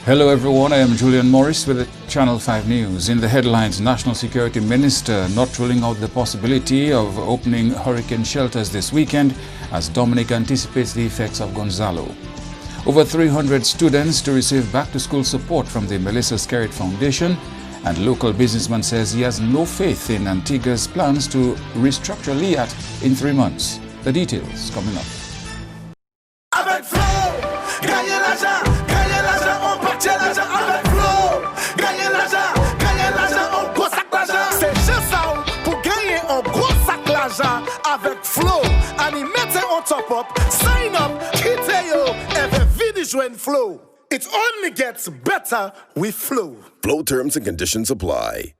Hello everyone, I am Julian Morris with the Channel 5 News. In the headlines, National Security Minister not ruling out the possibility of opening hurricane shelters this weekend as Dominica anticipates the effects of Gonzalo. Over 300 students to receive back-to-school support from the Melissa Skerritt Foundation, and local businessman says he has no faith in Antigua's plans to restructure LIAT in 3 months. The details coming up. Avec flow, gagner l'argent, on partit l'argent avec flow. Gagner l'argent, on gros sac l'argent. C'est juste ça pour gagner un gros sac l'argent avec flow. Animé on top up, sign up, quittez yo, every video join flow. It only gets better with flow. Flow terms and conditions apply.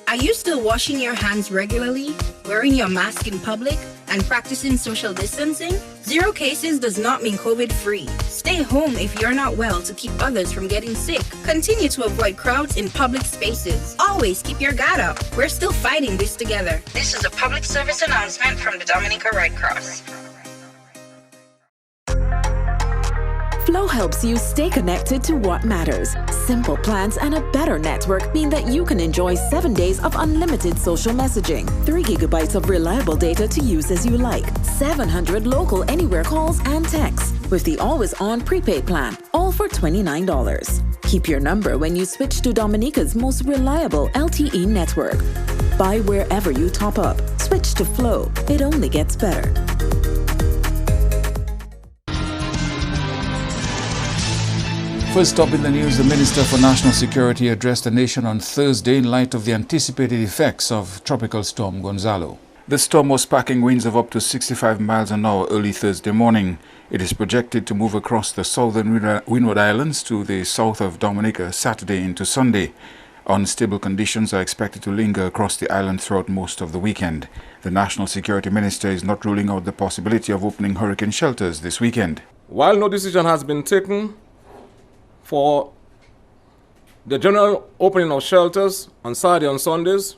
Are you still washing your hands regularly, wearing your mask in public, and practicing social distancing? 0 cases does not mean COVID-free. Stay home if you're not well to keep others from getting sick. Continue to avoid crowds in public spaces. Always keep your guard up. We're still fighting this together. This is a public service announcement from the Dominica Red Cross. Flow helps you stay connected to what matters. Simple plans and a better network mean that you can enjoy 7 days of unlimited social messaging, 3 gigabytes of reliable data to use as you like, 700 local anywhere calls and texts with the always-on prepaid plan, all for $29. Keep your number when you switch to Dominica's most reliable LTE network. Buy wherever you top up. Switch to Flow. It only gets better. First up in the news, the Minister for National Security addressed the nation on Thursday in light of the anticipated effects of Tropical Storm Gonzalo. The storm was packing winds of up to 65 miles an hour early Thursday morning. It is projected to move across the southern Windward Islands to the south of Dominica Saturday into Sunday. Unstable conditions are expected to linger across the island throughout most of the weekend. The National Security Minister is not ruling out the possibility of opening hurricane shelters this weekend. While no decision has been taken for the general opening of shelters on Saturday and Sundays,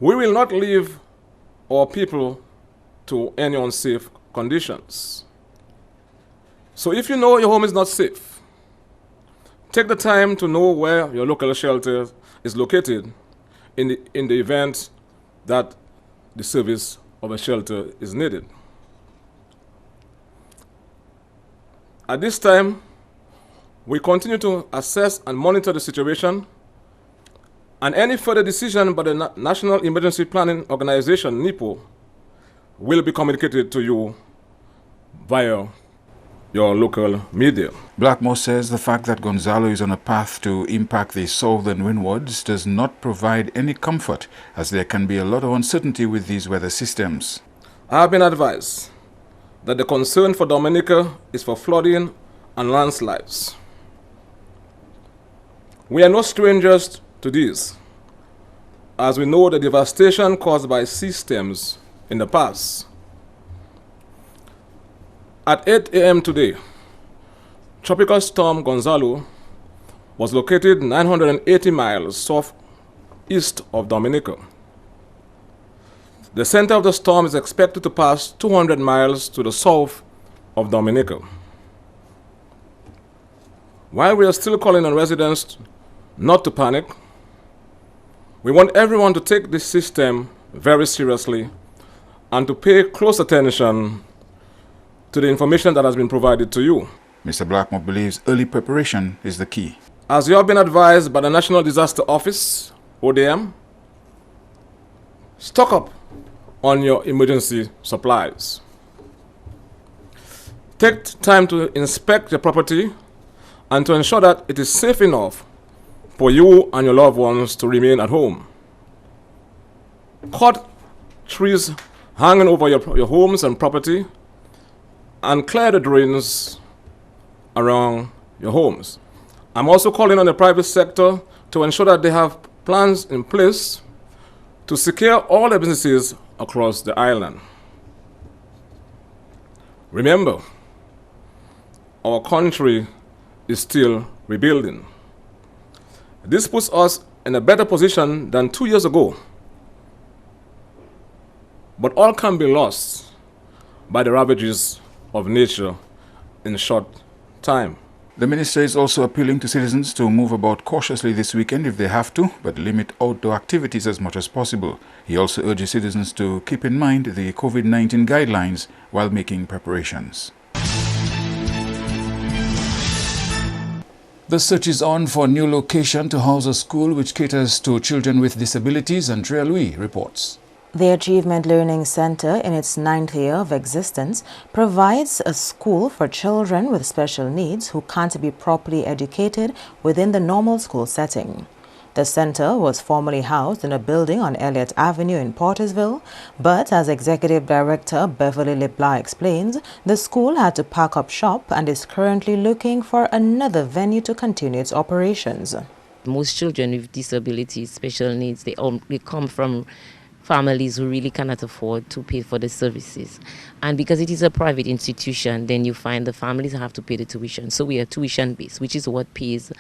we will not leave our people to any unsafe conditions. So if you know your home is not safe, take the time to know where your local shelter is located in the event that the service of a shelter is needed. At this time, we continue to assess and monitor the situation, and any further decision by the National Emergency Planning Organization, NEPO, will be communicated to you via your local media. Blackmore says the fact that Gonzalo is on a path to impact the southern windwards does not provide any comfort, as there can be a lot of uncertainty with these weather systems. I have been advised that the concern for Dominica is for flooding and landslides. We are no strangers to this, as we know the devastation caused by systems in the past. At 8 a.m. today, Tropical Storm Gonzalo was located 980 miles southeast of Dominica. The center of the storm is expected to pass 200 miles to the south of Dominica. While we are still calling on residents not to panic, we want everyone to take this system very seriously and to pay close attention to the information that has been provided to you. Mr. Blackmore believes early preparation is the key. As you have been advised by the National Disaster Office, ODM, stock up on your emergency supplies. Take time to inspect your property and to ensure that it is safe enough for you and your loved ones to remain at home. Cut trees hanging over your homes and property, and clear the drains around your homes. I'm also calling on the private sector to ensure that they have plans in place to secure all the businesses across the island. Remember, our country is still rebuilding. This puts us in a better position than 2 years ago. But all can be lost by the ravages of nature in a short time. The minister is also appealing to citizens to move about cautiously this weekend if they have to, but limit outdoor activities as much as possible. He also urges citizens to keep in mind the COVID-19 guidelines while making preparations. The search is on for a new location to house a school which caters to children with disabilities, and Louis reports. The Achievement Learning Center, in its 9th year of existence, provides a school for children with special needs who can't be properly educated within the normal school setting. The center was formerly housed in a building on LIAT Avenue in Portersville, but as Executive Director Beverly LeBlanc explains, the school had to pack up shop and is currently looking for another venue to continue its operations. Most children with disabilities, special needs, they come from families who really cannot afford to pay for the services. And because it is a private institution, then you find the families have to pay the tuition. So we are tuition-based, which is what pays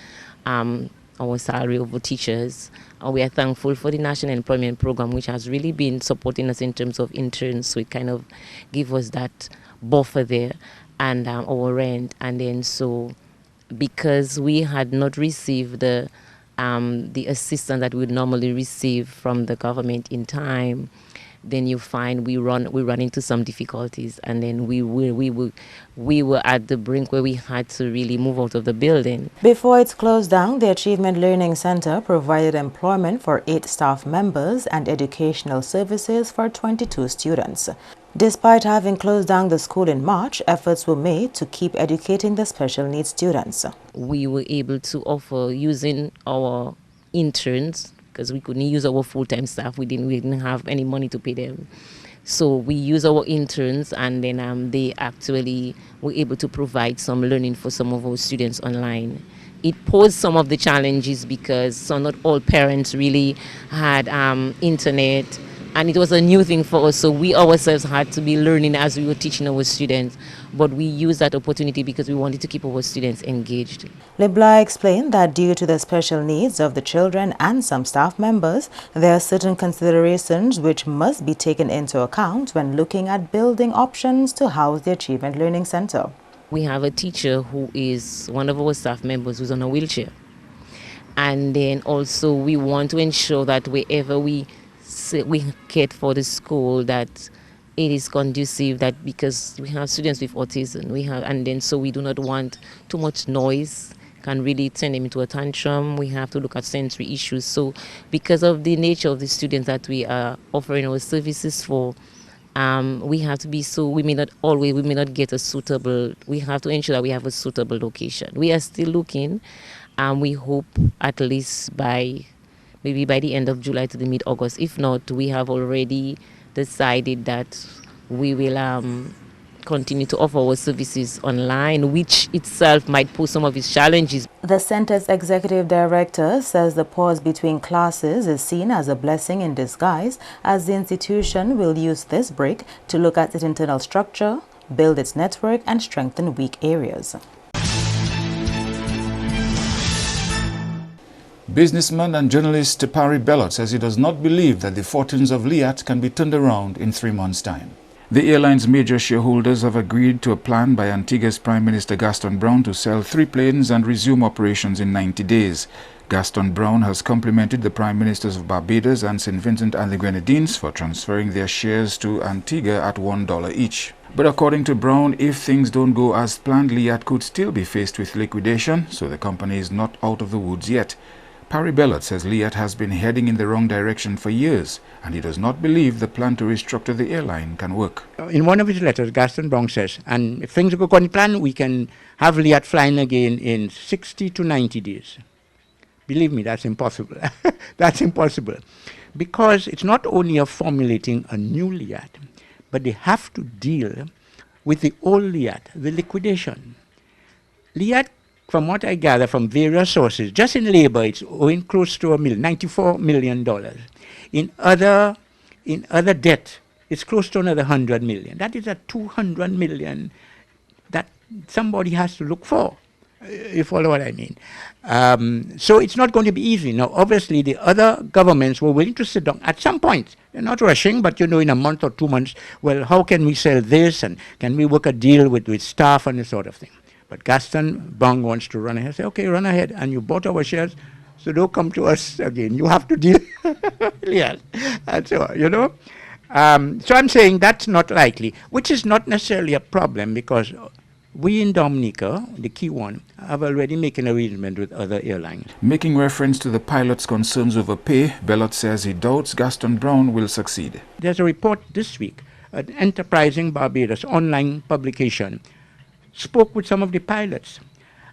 our salary of the teachers. We are thankful for the National Employment Program, which has really been supporting us in terms of interns. So it kind of gives us that buffer there and our rent. And then so because we had not received the assistance that we would normally receive from the government in time, then you find we run into some difficulties, and then we were at the brink where we had to really move out of the building. Before it's closed down, the Achievement Learning Center provided employment for 8 staff members and educational services for 22 students. Despite having closed down the school in March, efforts were made to keep educating the special needs students. We were able to offer using our interns, because we couldn't use our full-time staff. We didn't have any money to pay them. So we use our interns, and then they actually were able to provide some learning for some of our students online. It posed some of the challenges because not all parents really had internet, and it was a new thing for us, so we ourselves had to be learning as we were teaching our students. But we used that opportunity because we wanted to keep our students engaged. LeBlanc explained that due to the special needs of the children and some staff members, there are certain considerations which must be taken into account when looking at building options to house the Achievement Learning Center. We have a teacher who is one of our staff members who's on a wheelchair. And then also we want to ensure that wherever we care for the school, that it is conducive, that because we have students with autism, and then so we do not want too much noise, can really turn them into a tantrum. We have to look at sensory issues. So because of the nature of the students that we are offering our services for, we have to be we may not get a suitable, we have to ensure that we have a suitable location. We are still looking, and we hope at least maybe by the end of July to the mid-August. If not, we have already decided that we will continue to offer our services online, which itself might pose some of its challenges. The center's executive director says the pause between classes is seen as a blessing in disguise, as the institution will use this break to look at its internal structure, build its network, and strengthen weak areas. Businessman and journalist Parry Bellot says he does not believe that the fortunes of LIAT can be turned around in 3 months' time. The airline's major shareholders have agreed to a plan by Antigua's Prime Minister Gaston Brown to sell 3 planes and resume operations in 90 days. Gaston Brown has complimented the Prime Ministers of Barbados and St. Vincent and the Grenadines for transferring their shares to Antigua at $1 each. But according to Brown, if things don't go as planned, LIAT could still be faced with liquidation, so the company is not out of the woods yet. Parry Bellot says LIAT has been heading in the wrong direction for years, and he does not believe the plan to restructure the airline can work. In one of his letters, Gaston Brown says, and if things go according to plan, we can have LIAT flying again in 60 to 90 days. Believe me, that's impossible. That's impossible. Because it's not only of formulating a new LIAT, but they have to deal with the old LIAT, the liquidation. LIAT, from what I gather from various sources, just in labor, it's owing close to $94 million. In other debt, it's close to another $100 million. That is a $200 million that somebody has to look for. You follow what I mean? So it's not going to be easy. Now, obviously, the other governments were willing to sit down at some point. They're not rushing, but in a month or 2 months, well, how can we sell this, and can we work a deal with staff and this sort of thing? But Gaston Bong wants to run ahead. Say, okay, run ahead, and you bought our shares, so don't come to us again. You have to deal. Yes, and so so I'm saying that's not likely, which is not necessarily a problem, because we in Dominica, the key one, have already making arrangement with other airlines. Making reference to the pilot's concerns over pay, Bellot says he doubts Gaston Brown will succeed. There's a report this week, an Enterprising Barbados online publication, spoke with some of the pilots.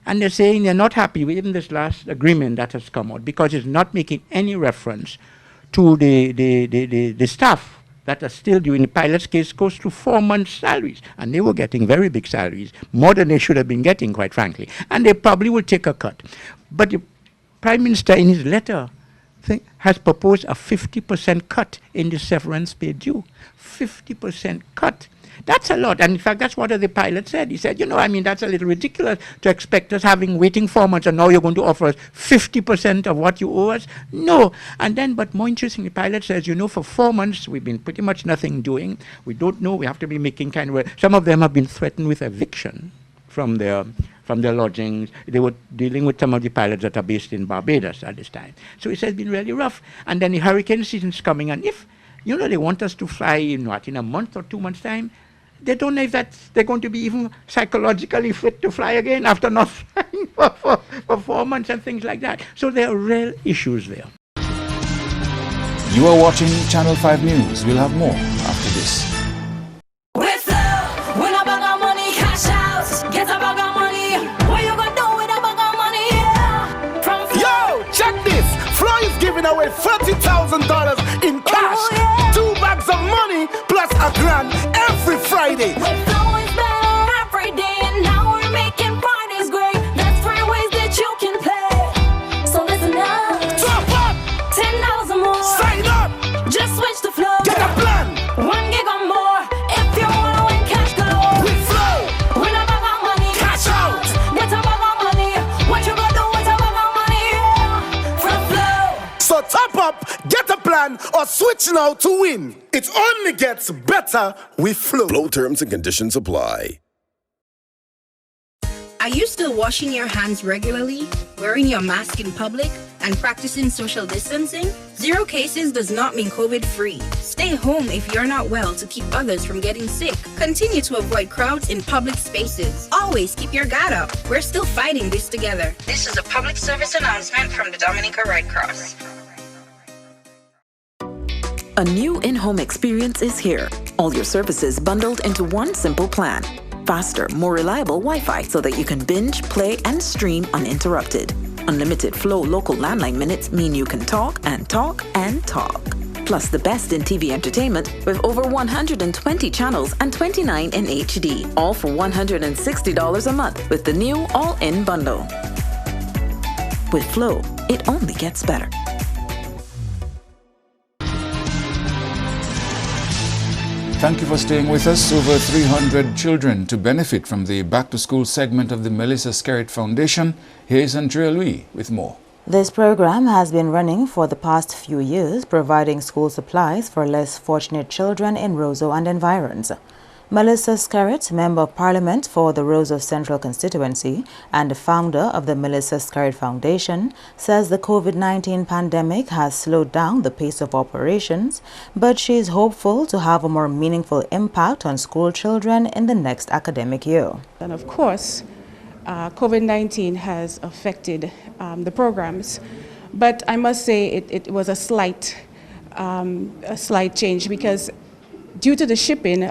And they're saying they're not happy with even this last agreement that has come out, because it's not making any reference to the staff that are still due. In the pilot's case, goes to 4 months' salaries. And they were getting very big salaries, more than they should have been getting, quite frankly. And they probably will take a cut. But the Prime Minister, in his letter, has proposed a 50% cut in the severance pay due. 50% cut. That's a lot. And in fact, that's what the pilot said. He said, that's a little ridiculous to expect us waiting 4 months, and now you're going to offer us 50% of what you owe us. No. And then, but more interesting, the pilot says, for 4 months, we've been pretty much nothing doing. We don't know. We have to be making some of them have been threatened with eviction from their lodgings. They were dealing with some of the pilots that are based in Barbados at this time. So he said it's been really rough. And then the hurricane season's coming, and if, they want us to fly in a month or 2 months' time, they don't know if they're going to be even psychologically fit to fly again after not flying for 4 months and things like that. So there are real issues there. You are watching Channel 5 News. We'll have more after this. With Flow, win a bag of money, cash out, get a bag of money. What you gonna do with a bag of money? Yeah. From Flow. Yo, check this. Flow is giving away $30,000 in cash. Oh, yeah. 2 bags of money plus $1,000 every Friday. With Flow is better every day, and now we're making Fridays great. That's 3 ways that you can play. So listen up. Top up. $10 more. Sign up. Just switch to Flow. Get a plan. 1 gig or more. If you wanna win cash galore. With Flow. Win a bag of money. Cash out. Get a bag of money. What you gonna do with a bag of money? Yeah. From Flow. So top up, get a plan, or switch now to win. It only gets better with Flow. Flow terms and conditions apply. Are you still washing your hands regularly, wearing your mask in public, and practicing social distancing? 0 cases does not mean COVID-free. Stay home if you're not well to keep others from getting sick. Continue to avoid crowds in public spaces. Always keep your guard up. We're still fighting this together. This is a public service announcement from the Dominica Red Cross. A new in-home experience is here. All your services bundled into one simple plan. Faster, more reliable Wi-Fi so that you can binge, play, and stream uninterrupted. Unlimited Flow local landline minutes mean you can talk and talk and talk. Plus the best in TV entertainment with over 120 channels and 29 in HD. All for $160 a month with the new all-in bundle. With Flow, it only gets better. Thank you for staying with us. Over 300 children to benefit from the Back to School segment of the Melissa Skerritt Foundation. Here's Andrea Louis with more. This program has been running for the past few years, providing school supplies for less fortunate children in Roseau and environs. Melissa Skerritt, Member of Parliament for the Roseau Central constituency and the founder of the Melissa Skerritt Foundation, says the COVID-19 pandemic has slowed down the pace of operations, but she is hopeful to have a more meaningful impact on school children in the next academic year. And of course, COVID-19 has affected the programs, but I must say it was a slight change, because due to the shipping,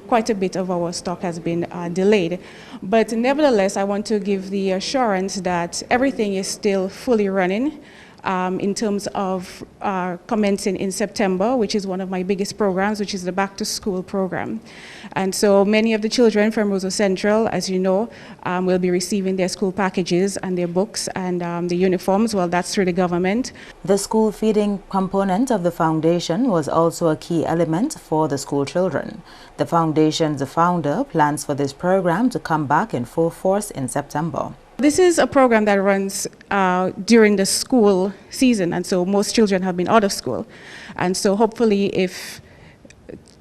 quite a bit of our stock has been delayed. But nevertheless, I want to give the assurance that everything is still fully running in terms of commencing in September, which is one of my biggest programs, which is the Back to School program. And so many of the children from Roseau Central, as you know, will be receiving their school packages and their books and the uniforms. Well, that's through the government. The school feeding component of the foundation was also a key element for the school children. The foundation's founder plans for this program to come back in full force in September. This is a program that runs during the school season, and so most children have been out of school. And so hopefully if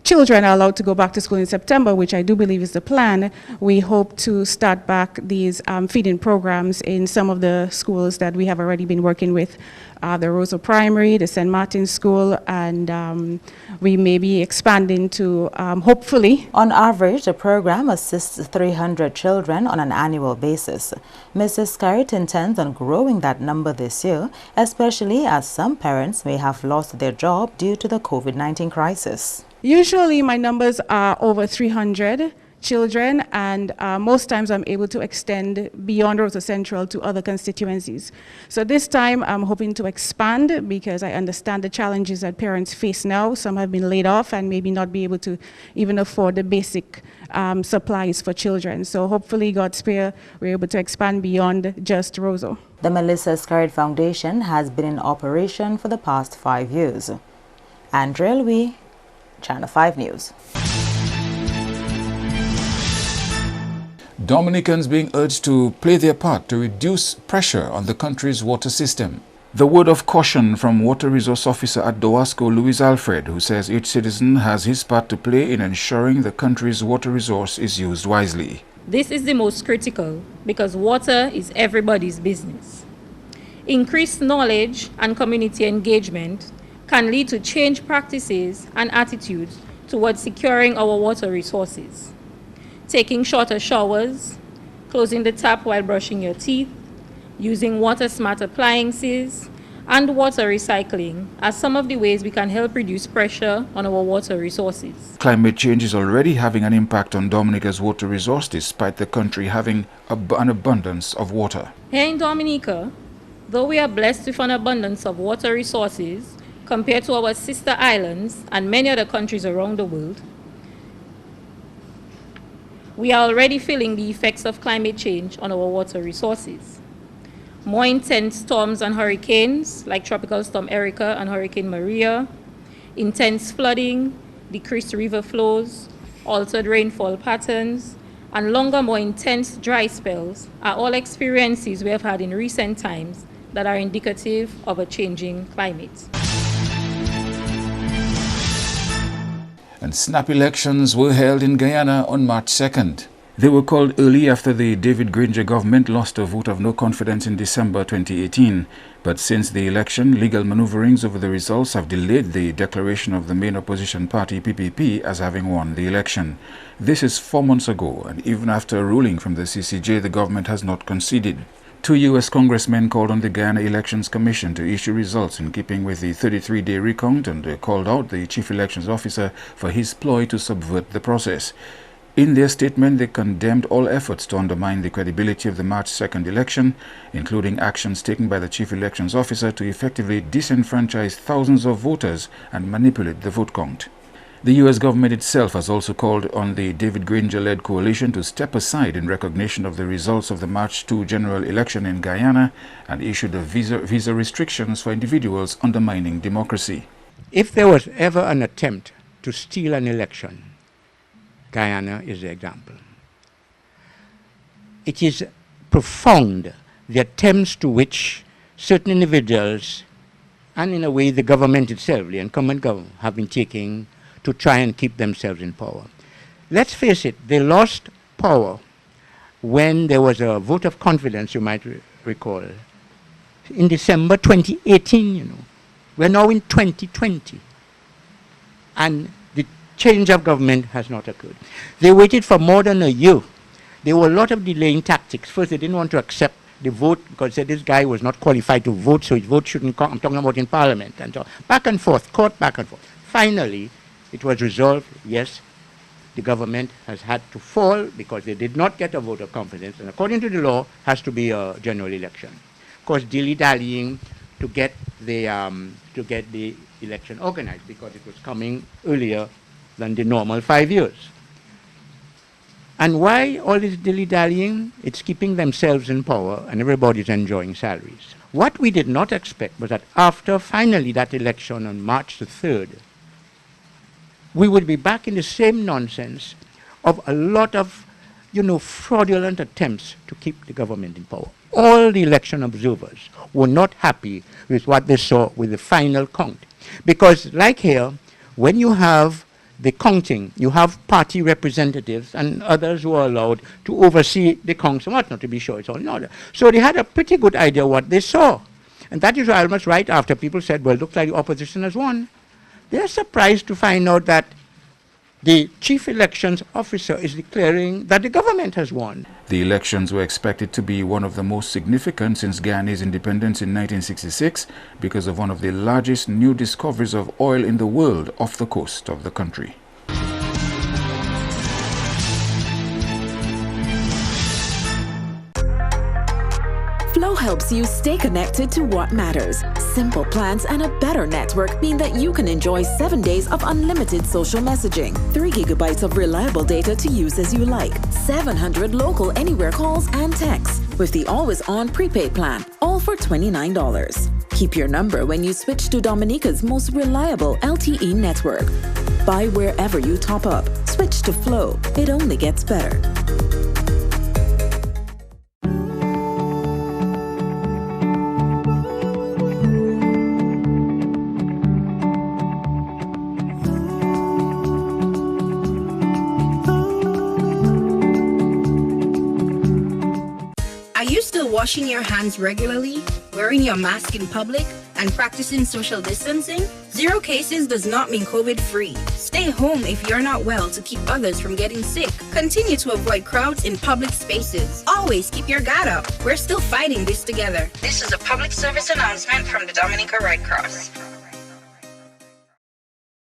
children are allowed to go back to school in September, which I do believe is the plan, we hope to start back these feeding programs in some of the schools that we have already been working with, the Roseau Primary, the St. Martin's School, and we may be expanding to, hopefully. On average, the program assists 300 children on an annual basis. Mrs. Scarrett intends on growing that number this year, especially as some parents may have lost their job due to the COVID-19 crisis. Usually my numbers are over 300 children, and most times I'm able to extend beyond Roseau Central to other constituencies. So this time I'm hoping to expand because I understand the challenges that parents face now. Some have been laid off and maybe not be able to even afford the basic supplies for children. So hopefully, God spare, we're able to expand beyond just Roseau. The Melissa Scarrett Foundation has been in operation for the past 5 years. Andrea Louis, Channel 5 News. Dominicans being urged to play their part to reduce pressure on the country's water system. The word of caution from Water Resource Officer at Dowasco, Louis Alfred, who says each citizen has his part to play in ensuring the country's water resource is used wisely. This is the most critical because water is everybody's business. Increased knowledge and community engagement can lead to change practices and attitudes towards securing our water resources. Taking shorter showers, closing the tap while brushing your teeth, using water-smart appliances, and water recycling are some of the ways we can help reduce pressure on our water resources. Climate change is already having an impact on Dominica's water resource despite the country having an abundance of water. Here in Dominica, though we are blessed with an abundance of water resources compared to our sister islands and many other countries around the world, we are already feeling the effects of climate change on our water resources. More intense storms and hurricanes, like Tropical Storm Erica and Hurricane Maria, intense flooding, decreased river flows, altered rainfall patterns, and longer, more intense dry spells are all experiences we have had in recent times that are indicative of a changing climate. And snap elections were held in Guyana on March 2nd. They were called early after the David Granger government lost a vote of no confidence in December 2018. But since the election, legal maneuverings over the results have delayed the declaration of the main opposition party, PPP, as having won the election. This is 4 months ago, and even after a ruling from the CCJ, the government has not conceded. 2 U.S. congressmen called on the Guyana Elections Commission to issue results in keeping with the 33-day recount, and they called out the chief elections officer for his ploy to subvert the process. In their statement, they condemned all efforts to undermine the credibility of the March 2nd election, including actions taken by the chief elections officer to effectively disenfranchise thousands of voters and manipulate the vote count. The U.S. government itself has also called on the David Granger-led coalition to step aside in recognition of the results of the March 2 general election in Guyana and issued visa restrictions for individuals undermining democracy. If there was ever an attempt to steal an election, Guyana is the example. It is profound, the attempts to which certain individuals, and in a way the government itself, the incumbent government, have been taking to try and keep themselves in power. Let's face it, they lost power when there was a vote of confidence, you might recall, in December 2018, We're now in 2020. And the change of government has not occurred. They waited for more than a year. There were a lot of delaying tactics. First, they didn't want to accept the vote because they said this guy was not qualified to vote, so his vote shouldn't come. I'm talking about in Parliament. And so back and forth, court back and forth. Finally, it was resolved, yes, the government has had to fall because they did not get a vote of confidence, and according to the law, has to be a general election. Of course, dilly-dallying to get the election organized because it was coming earlier than the normal 5 years. And why all this dilly-dallying? It's keeping themselves in power and everybody's enjoying salaries. What we did not expect was that after finally that election on March the 3rd, we would be back in the same nonsense of a lot of fraudulent attempts to keep the government in power. All the election observers were not happy with what they saw with the final count. Because like here, when you have the counting, you have party representatives and others who are allowed to oversee the counts and whatnot, to be sure it's all in order. So they had a pretty good idea what they saw. And that is why almost right after people said, well, it looks like the opposition has won. They're surprised to find out that the chief elections officer is declaring that the government has won. The elections were expected to be one of the most significant since Guyana's independence in 1966 because of one of the largest new discoveries of oil in the world off the coast of the country. Flow helps you stay connected to what matters. Simple plans and a better network mean that you can enjoy 7 days of unlimited social messaging, 3 gigabytes of reliable data to use as you like, 700 local anywhere calls and texts, with the always-on prepaid plan, all for $29. Keep your number when you switch to Dominica's most reliable LTE network. Buy wherever you top up. Switch to Flow. It only gets better. Are you still washing your hands regularly, wearing your mask in public, and practicing social distancing? 0 cases does not mean COVID-free. Stay home if you're not well to keep others from getting sick. Continue to avoid crowds in public spaces. Always keep your guard up. We're still fighting this together. This is a public service announcement from the Dominica Red Cross.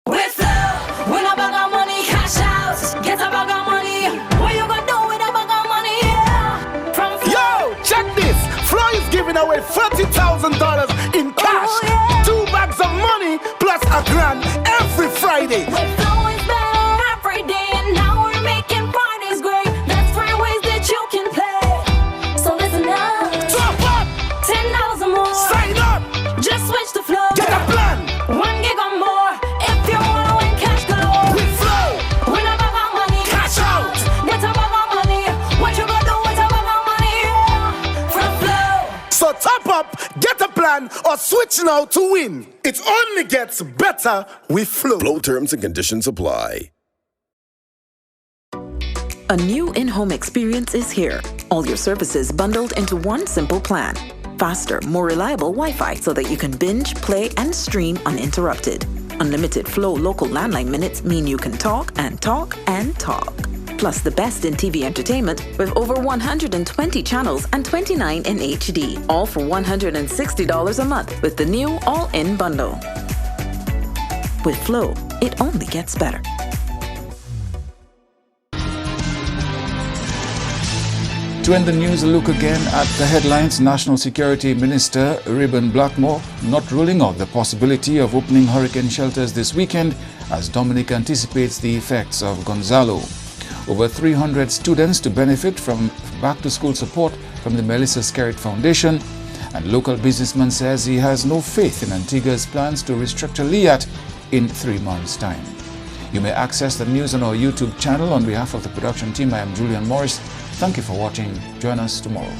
With Flow, when I bag our money, cash out. Get a bag of money. What you gonna do with a bag of money? Yeah. From Flow. Yo, check this. Flow is giving away $40,000 in cash. Oh, yeah. 2 bags of money plus $1,000 every Friday. With Flow is better every day, and now we're making parties great. That's 3 ways that you can play. So listen up. Top up. $10 or more. Sign up. Just switch to Flow. Get a plan. 1 gig or more. If you wanna win cash galore. With Flow. Win a bag of money. Cash out. Get a bag of money. What you gonna do with a bag of money? Yeah. From Flow. So top up, get a plan, or switch now to win. It only gets better with Flow. Flow terms and conditions apply. A new in-home experience is here. All your services bundled into one simple plan. Faster, more reliable Wi-Fi so that you can binge, play, and stream uninterrupted. Unlimited Flow local landline minutes mean you can talk and talk and talk. Plus the best in TV entertainment with over 120 channels and 29 in HD. All for $160 a month with the new all-in bundle. With Flow, it only gets better. To end the news, a look again at the headlines. National Security Minister Reuben Blackmore not ruling out the possibility of opening hurricane shelters this weekend as Dominica anticipates the effects of Gonzalo. Over 300 students to benefit from back-to-school support from the Melissa Skerritt Foundation, and local businessman says he has no faith in Antigua's plans to restructure LIAT in 3 months' time. You may access the news on our YouTube channel. On behalf of the production team, I am Julian Morris. Thank you for watching. Join us tomorrow.